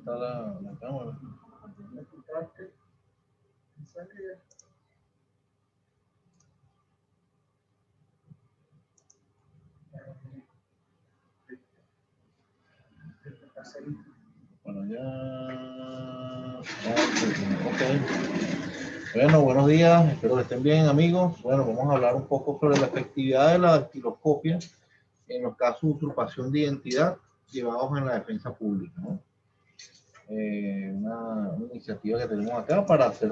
está la cámara. Bueno, ya. Ok. Bueno, buenos días. Espero que estén bien, amigos. Bueno, vamos a hablar un poco sobre la efectividad de la dactiloscopia en los casos de usurpación de identidad llevados en la defensa pública, ¿no? Una iniciativa que tenemos acá para hacer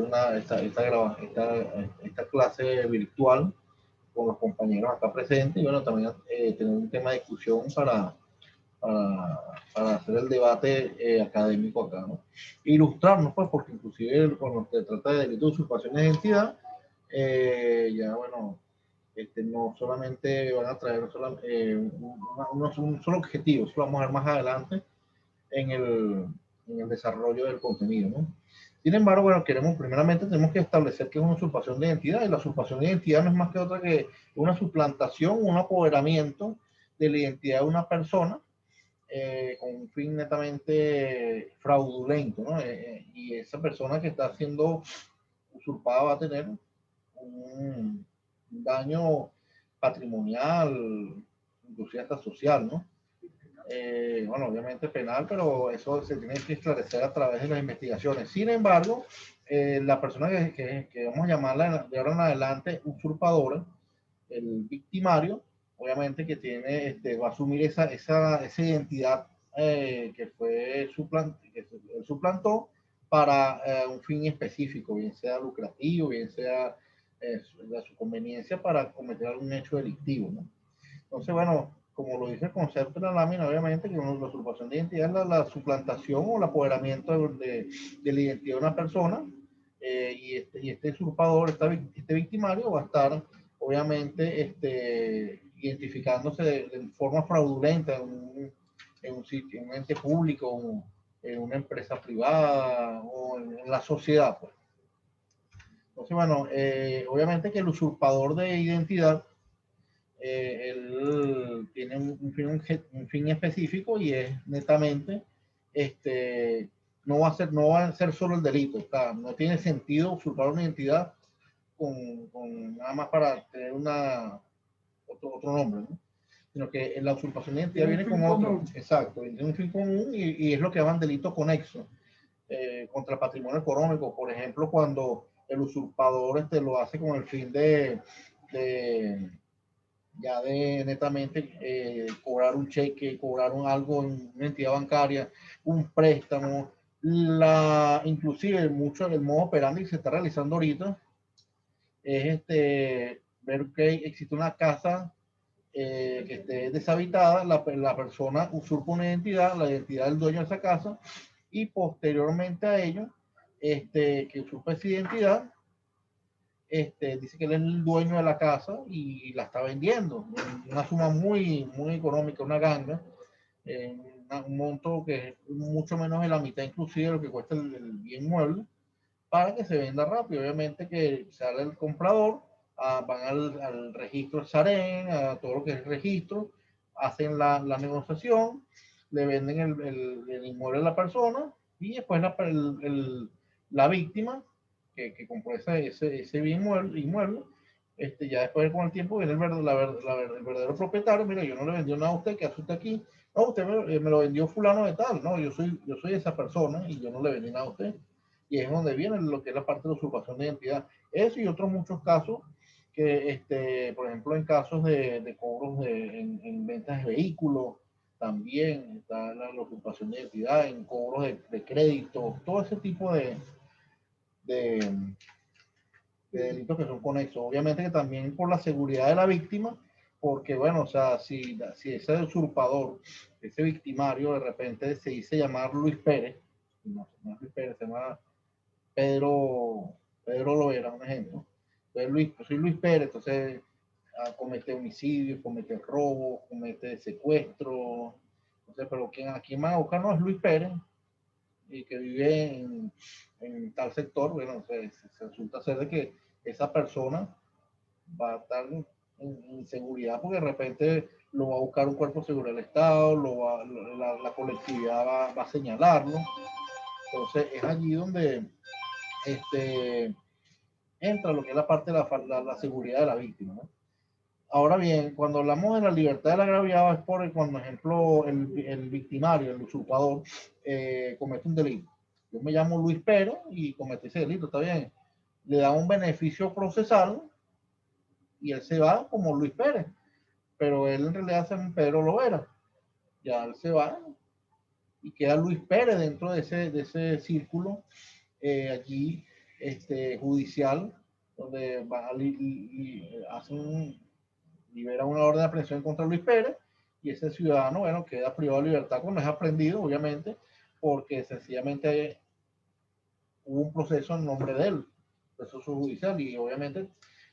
esta clase virtual con los compañeros acá presentes y bueno, también tener un tema de discusión para hacer el debate académico acá, ¿no? Ilustrarnos, pues, porque inclusive cuando se trata de delito de usurpación de identidad, ya bueno, no solamente van a traer un solo objetivo, eso lo vamos a ver más adelante en el desarrollo del contenido, ¿no? Sin embargo, bueno, primeramente tenemos que establecer qué es una usurpación de identidad, y la usurpación de identidad no es más que otra que una suplantación, un apoderamiento de la identidad de una persona con un fin netamente fraudulento, ¿no? Y esa persona que está siendo usurpada va a tener un daño patrimonial, inclusive hasta social, ¿no? Bueno, obviamente penal, pero eso se tiene que esclarecer a través de las investigaciones. Sin embargo, la persona que vamos a llamarla de ahora en adelante usurpadora, el victimario, obviamente que va a asumir esa identidad que él suplantó para un fin específico, bien sea lucrativo, bien sea de su conveniencia para cometer algún hecho delictivo, ¿no? Entonces, bueno, como lo dice el concepto de la lámina, obviamente que la usurpación de identidad es la suplantación o el apoderamiento de la identidad de una persona, y este usurpador, este victimario va a estar obviamente identificándose de forma fraudulenta en un sitio, en un ente público, en una empresa privada o en la sociedad, pues. Entonces, bueno, obviamente que el usurpador de identidad él tiene un fin específico y es netamente, no va a ser solo el delito, o sea, no tiene sentido usurpar una identidad con nada más para tener otro nombre, ¿no? Sino que la usurpación de identidad viene con otro, exacto, tiene un fin común y es lo que llaman delito conexo contra el patrimonio económico. Por ejemplo, cuando el usurpador lo hace con el fin de netamente cobrar un cheque, cobrar algo en una entidad bancaria, un préstamo, inclusive mucho del modo operandi que se está realizando ahorita es ver que existe una casa que esté deshabitada, la persona usurpa una identidad, la identidad del dueño de esa casa, y posteriormente a ello, que usurpa esa identidad, dice que él es el dueño de la casa y la está vendiendo. Una suma muy, muy económica, una ganga, un monto que es mucho menos de la mitad inclusive de lo que cuesta el bien mueble, para que se venda rápido. Obviamente que sale el comprador, van al registro SAREN, a todo lo que es el registro, hacen la negociación, le venden el inmueble a la persona y después la víctima que compró ese bien inmueble, ya después con el tiempo viene el verdadero propietario. Mira, yo no le vendí nada a usted, ¿qué hace usted aquí? No, usted me lo vendió fulano de tal. No, yo soy esa persona y yo no le vendí nada a usted. Y es donde viene lo que es la parte de usurpación de identidad. Eso y otros muchos casos que, por ejemplo, en casos de cobros en ventas de vehículos, también está la usurpación de identidad, en cobros de crédito, todo ese tipo de delitos que son conexos. Obviamente que también por la seguridad de la víctima, porque bueno, o sea, si ese usurpador, ese victimario de repente se dice llamar Luis Pérez, no es Luis Pérez, se llama Pedro Loera, un ejemplo. Entonces, yo soy Luis Pérez, entonces comete homicidio, comete robo, comete secuestro. Entonces, pero a quién van a buscar no es Luis Pérez, y que vive en tal sector. Bueno, se resulta ser de que esa persona va a estar en inseguridad porque de repente lo va a buscar un cuerpo de seguridad del Estado, la colectividad va a señalarlo. Entonces es allí donde entra lo que es la parte de la seguridad de la víctima, ¿no? Ahora bien, cuando hablamos de la libertad del agraviado es por cuando, por ejemplo, el victimario, el usurpador, comete un delito. Yo me llamo Luis Pérez y cometí ese delito, está bien. Le da un beneficio procesal y él se va como Luis Pérez, pero él en realidad es un Pedro Lovera. Ya él se va y queda Luis Pérez dentro de ese círculo allí judicial, donde va y hacen libera una orden de aprehensión contra Luis Pérez y ese ciudadano, bueno, queda privado de libertad cuando es aprendido, obviamente, porque sencillamente hubo un proceso en nombre de él, proceso judicial, y obviamente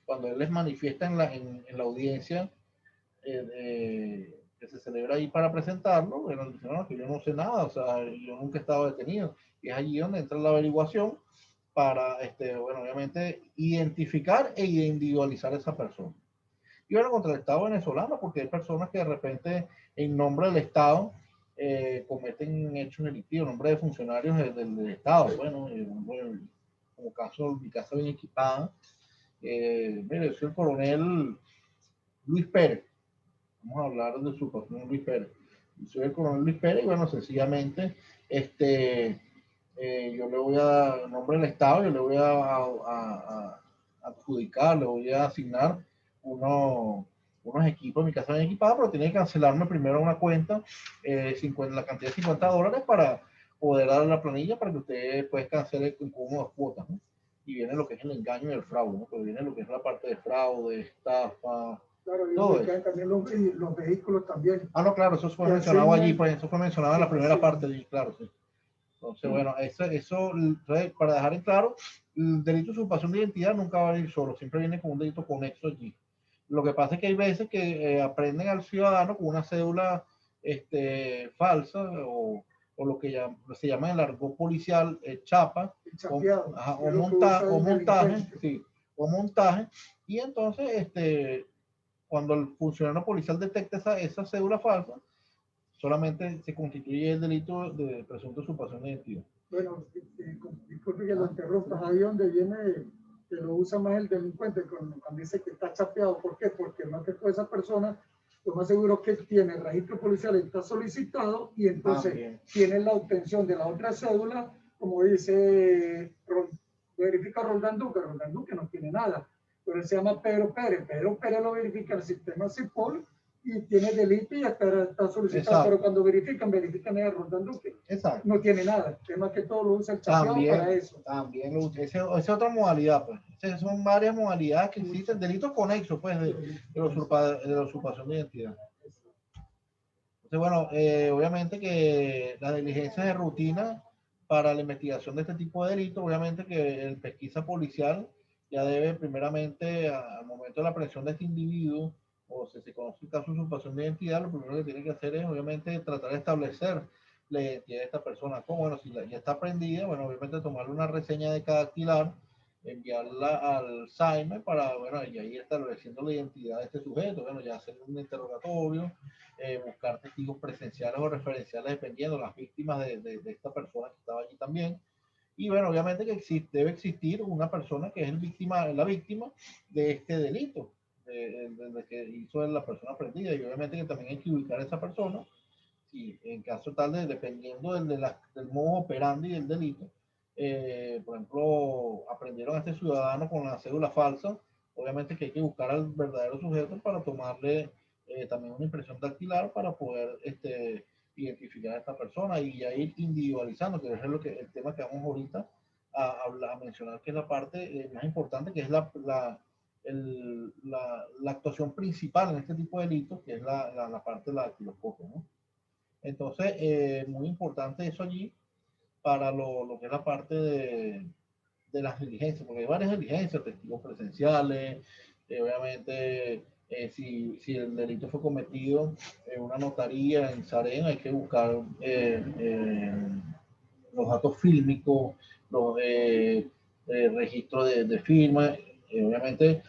cuando él les manifiesta en la audiencia que se celebra ahí para presentarlo, bueno, dice, no, que yo no sé nada, o sea, yo nunca he estado detenido, y es allí donde entra la averiguación para, bueno, obviamente, identificar e individualizar a esa persona. Y bueno, contra el Estado venezolano, porque hay personas que de repente, en nombre del Estado, cometen hechos delictivos, en nombre de funcionarios del Estado. Bueno, como caso, mi casa bien equipada. Mire, yo soy el coronel Luis Pérez. Vamos a hablar de su patrón Luis Pérez. Yo soy el coronel Luis Pérez y bueno, sencillamente, yo le voy a, en nombre del Estado, yo le voy a adjudicar, le voy a asignar unos equipos, mi casa bien equipada, pero tiene que cancelarme primero una cuenta, la cantidad de $50 para poder dar la planilla para que usted pues cancele con cómodas cuotas, ¿no? Y viene lo que es el engaño y el fraude, ¿no? Pero viene lo que es la parte de fraude, estafa. Claro, y donde caen también los vehículos también. Ah, no, claro, eso fue mencionado allí, pues eso fue mencionado en la primera parte, claro, sí. Entonces, bueno, eso para dejar en claro, el delito de usurpación de identidad nunca va a venir solo, siempre viene con un delito conexo allí. Lo que pasa es que hay veces que aprenden al ciudadano con una cédula falsa o lo que se llama en el argot policial chapa o montaje, y entonces cuando el funcionario policial detecta esa cédula falsa, solamente se constituye el delito de presunta usurpación de identidad. Bueno, disculpe que lo interrumpa, ahí donde viene que lo usa más el delincuente cuando dice que está chapeado. ¿Por qué? Porque más que toda esa persona, lo más seguro que tiene el registro policial, está solicitado y entonces tiene la obtención de la otra cédula, como dice, verifica Roldán Duque no tiene nada, pero él se llama Pedro Pérez lo verifica el sistema CIPOL y tiene delito y está solicitado. Exacto. Pero cuando verifican a Roldán Duque. Exacto. No tiene nada. Es más que todo lo usa el chapeado para eso. También lo usa. Esa es otra modalidad, pues. Son varias modalidades que existen. Delitos conexos, pues, de la usurpación de identidad. Entonces, bueno, obviamente que las diligencias de rutina para la investigación de este tipo de delitos, obviamente que el pesquisa policial ya debe primeramente, al momento de la aprehensión de este individuo, o si se conoce el caso de usurpación de identidad, lo primero que tiene que hacer es obviamente tratar de establecer la identidad de esta persona. Como bueno, si ya está prendida, bueno, obviamente tomarle una reseña de dactilar, enviarla al SAIME para, bueno, y ahí estableciendo la identidad de este sujeto, bueno, ya hacer un interrogatorio, buscar testigos presenciales o referenciales dependiendo de las víctimas de esta persona que estaba allí también. Y bueno, obviamente que debe existir una persona que es la víctima de este delito, de que hizo la persona prendida, y obviamente que también hay que ubicar a esa persona, y en caso tal dependiendo del modo operandi del delito, por ejemplo, aprendieron a este ciudadano con la cédula falsa, obviamente que hay que buscar al verdadero sujeto para tomarle también una impresión dactilar para poder identificar a esta persona y ya ir individualizando, que es el tema que vamos ahorita a mencionar, que es la parte más importante, que es la actuación principal en este tipo de delitos, que es la parte de la dactiloscopia, ¿no? Entonces, muy importante eso allí para lo que es la parte de las diligencias, porque hay varias diligencias, testigos presenciales, obviamente si el delito fue cometido en una notaría en Sarén, hay que buscar los datos fílmicos, los registros de firma, obviamente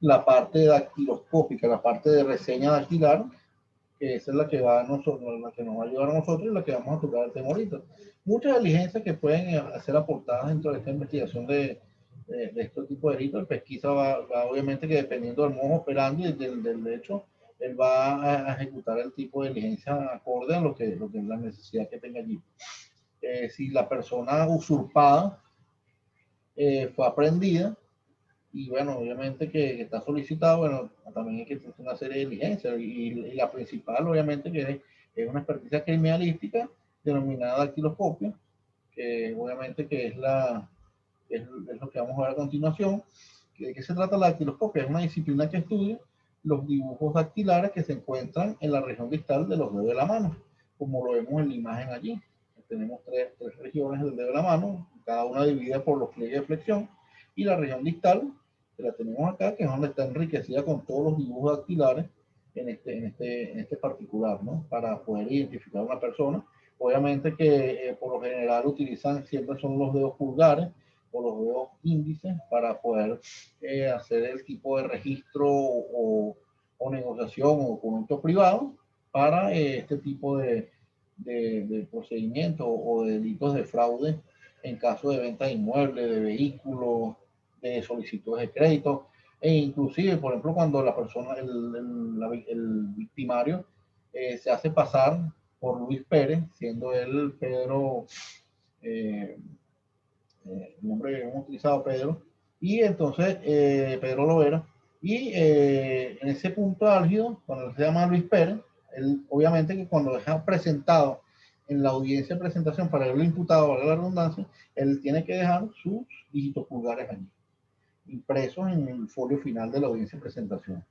la parte dactiloscópica, la parte de reseña dactilar, que esa es la que va a nosotros, la que nos va a ayudar a nosotros y la que vamos a tocar el tema ahorita. Muchas diligencias que pueden ser aportadas dentro de esta investigación de este tipo de delitos. El pesquisa va obviamente que dependiendo del modo operandi y del hecho, él va a ejecutar el tipo de diligencia acorde a lo que es la necesidad que tenga allí. Si la persona usurpada fue aprendida, y bueno, obviamente que está solicitado, bueno, también hay que hacer una serie de diligencias y la principal obviamente que es una experticia criminalística denominada dactiloscopia, que obviamente que es lo que vamos a ver a continuación. ¿De qué se trata la dactiloscopia? Es una disciplina que estudia los dibujos dactilares que se encuentran en la región distal de los dedos de la mano, como lo vemos en la imagen allí. Tenemos tres regiones del dedo de la mano, cada una dividida por los pliegues de flexión, y la región distal, que la tenemos acá, que es donde está enriquecida con todos los dibujos dactilares en este particular, ¿no? Para poder identificar a una persona. Obviamente que por lo general utilizan siempre son los dedos pulgares o los dedos índices para poder hacer el tipo de registro o negociación o documento privado para este tipo de procedimientos o de delitos de fraude en caso de venta de inmuebles, de vehículos, de solicitudes de crédito, e inclusive, por ejemplo, cuando la persona, el victimario, se hace pasar por Luis Pérez, siendo él Pedro, el nombre que hemos utilizado, Pedro, y entonces Pedro Lovera, y en ese punto álgido, cuando se llama Luis Pérez, él obviamente que cuando deja presentado en la audiencia de presentación para el imputado, valga la redundancia, él tiene que dejar sus dígitos pulgares allí, impresos en el folio final de la audiencia de presentación.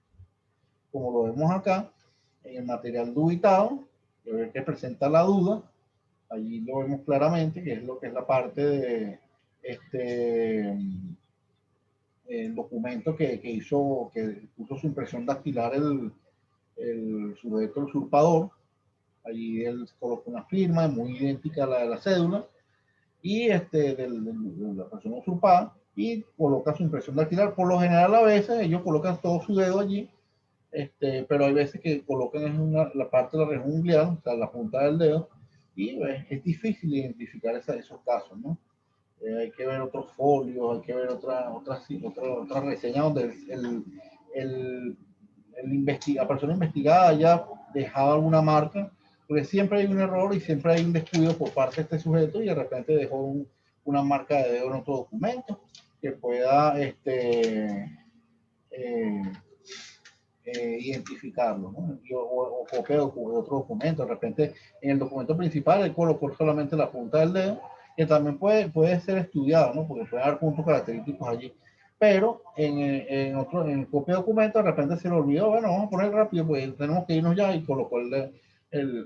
Como lo vemos acá, en el material dubitado, que presenta la duda, allí lo vemos claramente, que es lo que es la parte de el documento que puso su impresión dactilar el sujeto usurpador. Allí él coloca una firma muy idéntica a la de la cédula y de la persona usurpada, y coloca su impresión dactilar. Por lo general, a veces ellos colocan todo su dedo allí, pero hay veces que colocan la parte de la región unguial, o sea, la punta del dedo, y es difícil identificar esos casos, ¿no? Hay que ver otros folios, hay que ver otra reseña donde la persona investigada haya dejado alguna marca, porque siempre hay un error y siempre hay un descuido por parte de este sujeto y de repente dejó una marca de dedo en otro documento que pueda identificarlo, ¿no? O copia de otro documento. De repente en el documento principal él colocó solamente la punta del dedo, que también puede ser estudiado, ¿no? Porque puede haber puntos característicos allí. Pero en copia de documento de repente se le olvidó, bueno, vamos a poner rápido, pues tenemos que irnos ya, y colocó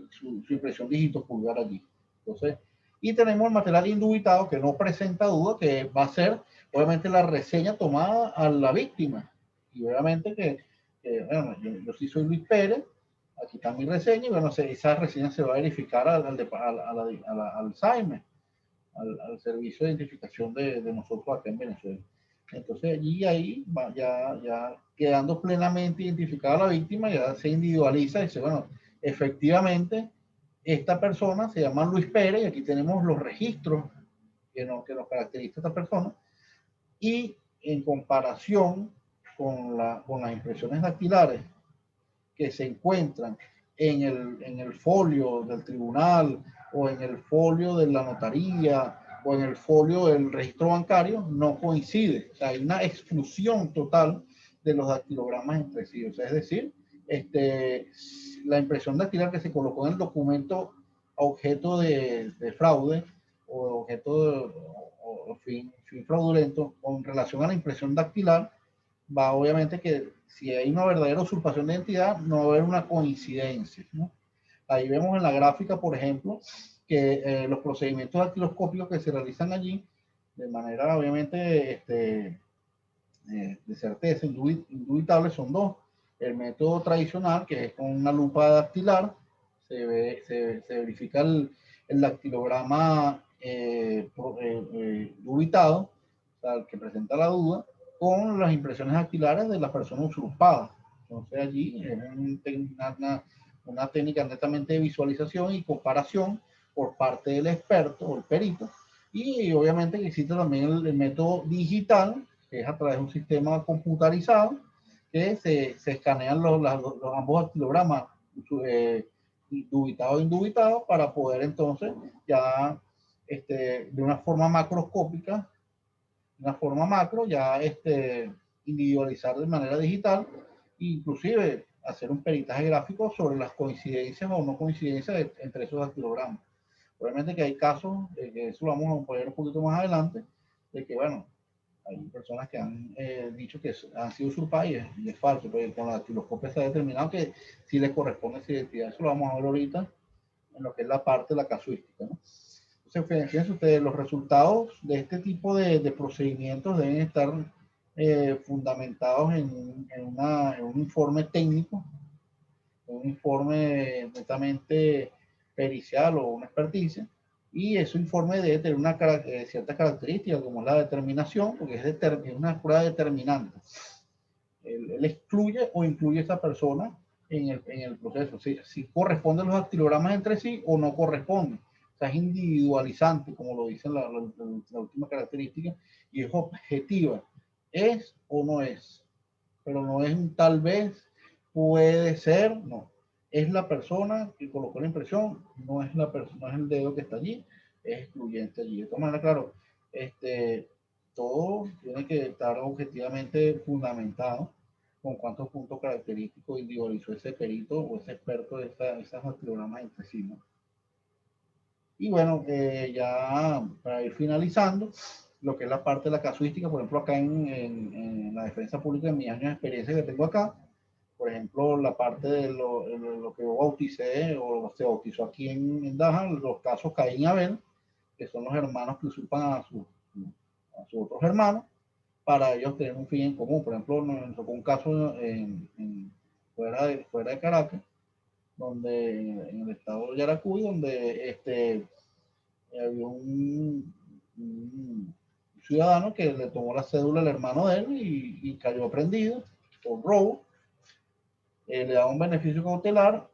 su impresión dígito pulgar allí. Entonces, y tenemos el material indubitado que no presenta duda, que va a ser obviamente la reseña tomada a la víctima. Y obviamente bueno, yo sí soy Luis Pérez, aquí está mi reseña, y bueno, esa reseña se va a verificar al SAIME, al Servicio de Identificación de nosotros acá en Venezuela. Entonces allí ahí va ya quedando plenamente identificada la víctima, ya se individualiza y dice, bueno, efectivamente esta persona se llama Luis Pérez, y aquí tenemos los registros que nos caracteriza a esta persona, y en comparación con las impresiones dactilares que se encuentran en el folio del tribunal o en el folio de la notaría o en el folio del registro bancario, no coincide. O sea, hay una exclusión total de los dactilogramas entre sí. O sea, es decir, la impresión dactilar que se colocó en el documento objeto de fraude o objeto o fin fraudulento con relación a la impresión dactilar, va obviamente que si hay una verdadera usurpación de identidad, no va a haber una coincidencia, ¿no? Ahí vemos en la gráfica, por ejemplo, que los procedimientos dactiloscópicos que se realizan allí, de manera obviamente de certeza, indubitable, son dos. El método tradicional, que es con una lupa dactilar, se verifica el dactilograma dubitado, o sea, el que presenta la duda, con las impresiones dactilares de la persona usurpada. Entonces allí es una técnica netamente de visualización y comparación por parte del experto o el perito. Y obviamente que existe también el método digital, que es a través de un sistema computarizado, que se escanean ambos dactilogramas, dubitado e indubitado, para poder entonces ya de una forma macroscópica, una forma macro, ya individualizar de manera digital, inclusive hacer un peritaje gráfico sobre las coincidencias o no coincidencias entre esos dactilogramas. Obviamente que hay casos, que eso lo vamos a poner un poquito más adelante, de que, bueno, hay personas que han dicho que han sido usurpadas y es falso, porque con la dactiloscopia se ha determinado que sí les corresponde esa identidad. Eso lo vamos a ver ahorita en lo que es la parte de la casuística, ¿no? Entonces, fíjense ustedes, los resultados de este tipo de procedimientos deben estar fundamentados en un informe técnico, un informe netamente pericial o una experticia, y ese informe debe tener ciertas características, como la determinación, porque es una prueba determinante. Él excluye o incluye a esa persona en el proceso, si corresponden los dactilogramas entre sí o no corresponden. O sea, es individualizante, como lo dice la última característica, y es objetiva. ¿Es o no es? Pero no es un tal vez, puede ser, no. Es la persona que colocó la impresión, no es la persona, no es el dedo que está allí, es excluyente allí. De todas maneras, claro, todo tiene que estar objetivamente fundamentado con cuántos puntos característicos individualizó ese perito o ese experto de esas dactilogramas entre sí, ¿no? Y bueno, ya para ir finalizando, lo que es la parte de la casuística, por ejemplo, acá en la defensa pública, en mis años de experiencia que tengo acá, por ejemplo, la parte de lo que yo bauticé o se bautizó aquí en Daja, los casos Caín y Abel, que son los hermanos que usurpan a sus otros hermanos para ellos tener un fin en común. Por ejemplo, nos tocó un caso fuera de Caracas, donde en el estado de Yaracuy, donde había un ciudadano que le tomó la cédula al hermano de él y cayó prendido por robo. Le da un beneficio cautelar.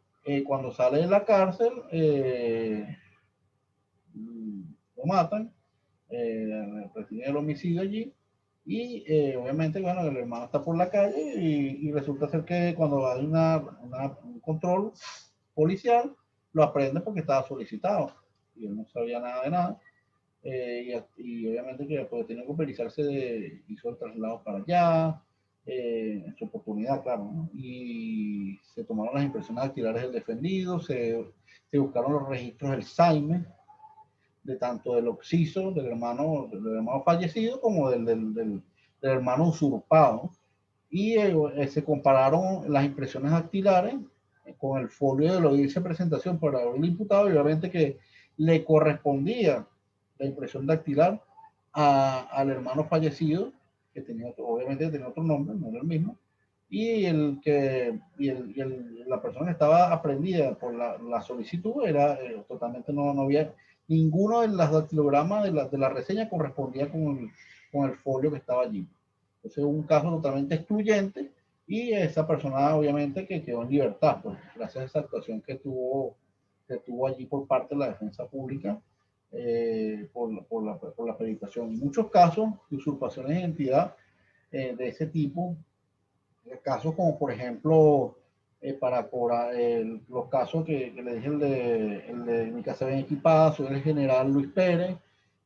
Cuando sale de la cárcel, lo matan, retienen el homicidio allí. Y obviamente, bueno, el hermano está por la calle y resulta ser que cuando hay un control policial, lo aprende porque estaba solicitado y él no sabía nada de nada. Y obviamente que después tenía que operizarse, hizo el traslado para allá, en su oportunidad, claro, ¿no? Y se tomaron las impresiones dactilares del defendido, se buscaron los registros del SAIME, de tanto del occiso, del hermano fallecido, como del hermano usurpado. Y se compararon las impresiones dactilares con el folio de la audiencia de presentación para el imputado, y obviamente que le correspondía la impresión dactilar al hermano fallecido, que obviamente tenía otro nombre, no era el mismo, y la persona que estaba aprendida por la solicitud era totalmente, no había ninguno de los dactilogramas de la reseña correspondía con el folio que estaba allí. Entonces, un caso totalmente excluyente, y esa persona obviamente que quedó en libertad, pues, gracias a esa actuación que tuvo allí por parte de la defensa pública, por la predicación. En muchos casos de usurpaciones de identidad de ese tipo, casos como por ejemplo, para cobrar los casos que le dije, el de mi casa bien equipada, soy el general Luis Pérez,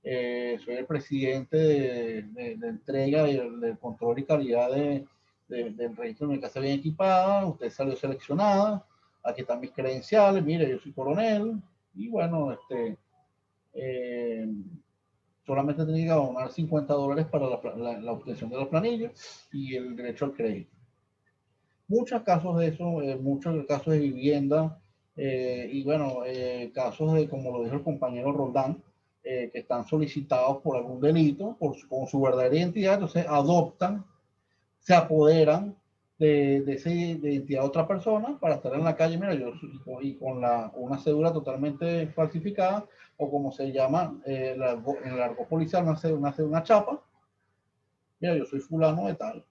soy el presidente de entrega y del control y calidad del registro de mi casa bien equipada, usted salió seleccionada, aquí están mis credenciales, mire, yo soy coronel, y bueno, solamente tenía que abonar $50 para la obtención de la planilla y el derecho al crédito. Muchos casos de eso, muchos casos de vivienda, y bueno, casos de, como lo dijo el compañero Roldán, que están solicitados por algún delito, con su verdadera identidad, entonces adoptan, se apoderan de esa identidad de otra persona para estar en la calle, mira, yo, y con una cédula totalmente falsificada, o como se llama en el argot policial, una chapa, mira, yo soy fulano de tal.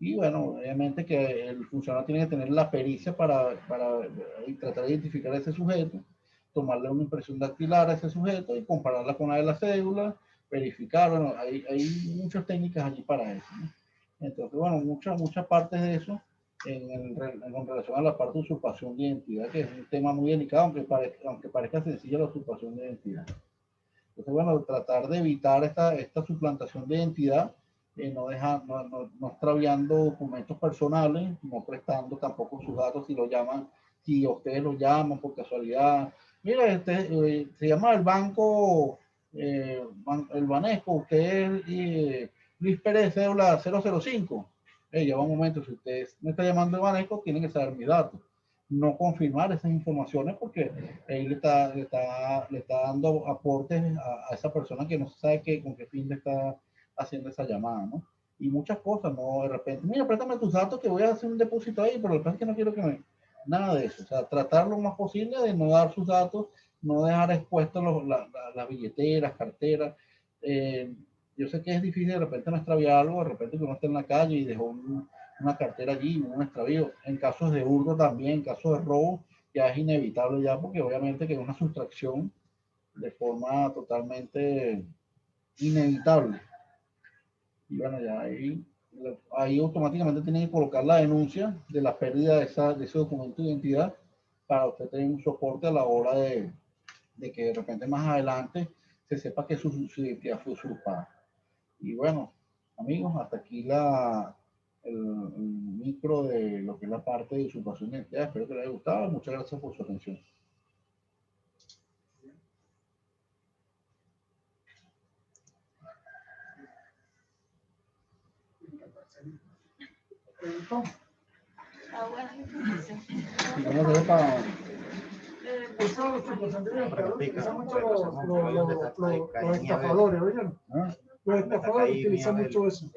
Y bueno, obviamente que el funcionario tiene que tener la pericia para tratar de identificar a ese sujeto, tomarle una impresión dactilar a ese sujeto y compararla con la de la cédula, verificar. Bueno, hay muchas técnicas allí para eso, ¿no? Entonces, bueno, muchas partes de eso con relación a la parte de usurpación de identidad, que es un tema muy delicado, aunque parezca sencilla la usurpación de identidad. Entonces, bueno, tratar de evitar esta suplantación de identidad, no extraviando documentos personales, no prestando tampoco sus datos si ustedes lo llaman por casualidad. Mira, se llama el banco, el Banesco, usted es Luis Pérez, cédula 005. Lleva un momento, si usted me está llamando el Banesco, tienen que saber mis datos. No confirmar esas informaciones porque él le está dando aportes a esa persona que no sabe con qué fin le está haciendo esa llamada, ¿no? Y muchas cosas, ¿no? De repente, mira, préstame tus datos que voy a hacer un depósito ahí, pero lo que pasa es que no quiero que me... Nada de eso, o sea, tratar lo más posible de no dar sus datos, no dejar expuestos las billeteras, carteras. Yo sé que es difícil de repente no extraviar algo, de repente que uno está en la calle y dejó una cartera allí, un extravío. En casos de hurto también, en casos de robo, ya es inevitable ya, porque obviamente que es una sustracción de forma totalmente inevitable. Y bueno, ya ahí automáticamente tienen que colocar la denuncia de la pérdida de ese documento de identidad para usted tener un soporte a la hora de que de repente más adelante se sepa que su identidad fue usurpada. Y bueno, amigos, hasta aquí el micro de lo que es la parte de usurpación de identidad. Espero que les haya gustado. Muchas gracias por su atención. ¿Cómo se ve para...? Eso utilizan mucho los estafadores, ¿oyeron? Los estafadores utilizan mucho eso.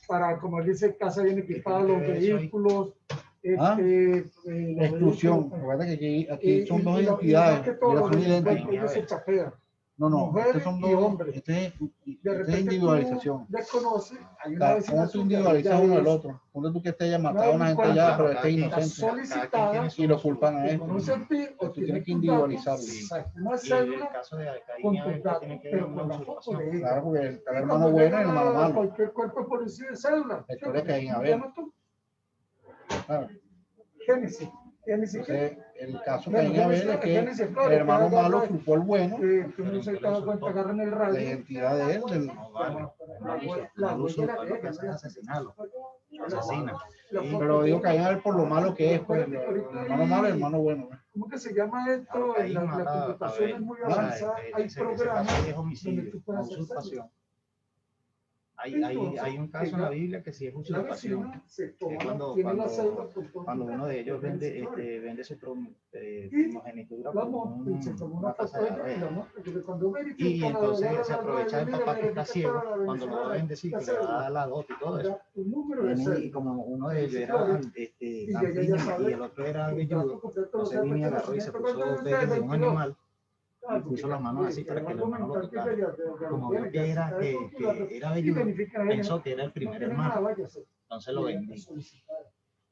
Para, como dice, casa bien equipada, los vehículos. Exclusión. Recuerda que aquí son dos identidades. Son idénticos. Ellos se chapean. No, estos son dos hombres. Este es individualización. Desconoce, hay una vez ¿Cómo tú individualizas uno del otro? Ponte tú que esté matado a una gente allá, pero este es inocente. Y lo culpan a esto. Tú tienes que individualizarlo. Y en el caso de Caín tiene que ver una usurpación. Claro, porque está el hermano bueno y el hermano malo. Cualquier cuerpo de policía de cédula. La historia de Caín y Abel. Claro. Génesis. Entonces, el caso que hay a ver es que el hermano malo usurpó el bueno, la identidad de él. El usurpa lo que hace es asesinarlo. Asesina. Pero digo que hay a ver por lo malo que es, pues el hermano malo y el hermano bueno. ¿Cómo que se llama esto? La computación es muy avanzada. Hay programas es homicidio, no usurpación. Hay un caso en la Biblia que sí es usurpación, que cuando uno de ellos vende su primogenitura por una taza de arroz. Y entonces se aprovecha del papá que está ciego cuando lo va a bendecir, que le va a dar la dote y todo eso. Y como uno de ellos era lampiño y el otro era velludo, entonces vino y agarró y se puso los vellos de un animal. Y puso las manos así para que el hermano lo tocara. Como vio que era velludo, pensó que era el primer hermano. Entonces lo bendijo.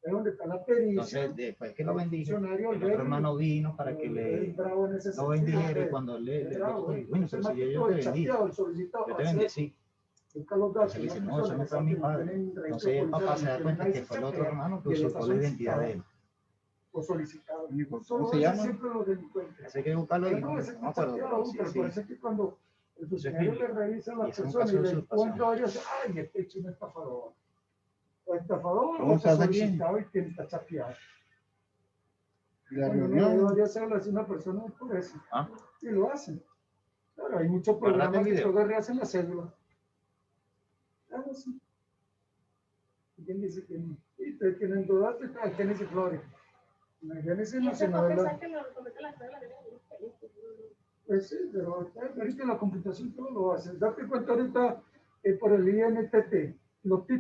Entonces, después que lo bendijo, el otro hermano vino para que lo bendijera. Y cuando le dijo, bueno, pero si yo te bendijo, yo te bendecí. Entonces le dice, no, eso no fue mi padre. Entonces el papá se da cuenta que fue el otro hermano que usurpó la identidad de él. O solicitado. ¿Cómo se llama? Siempre los delincuentes. Así que buscarlo y no me acuerdo. Pero parece que cuando el funcionario le revisa a la persona y le encuentra varios, ay, este es un estafador. O estafador o solicitado y que está chapeado. La Cuando reunión. no debería ser una persona por eso. Y lo hacen. Claro, hay muchos programas que todavía rehacen la cédula. Claro, sí. ¿Quién dice que no? Y ustedes tienen dudas, Génesis Flores. Génesis Nacional. Pues sí, pero ahorita la computación todo lo hace. Date cuenta ahorita por el INTT, los títulos.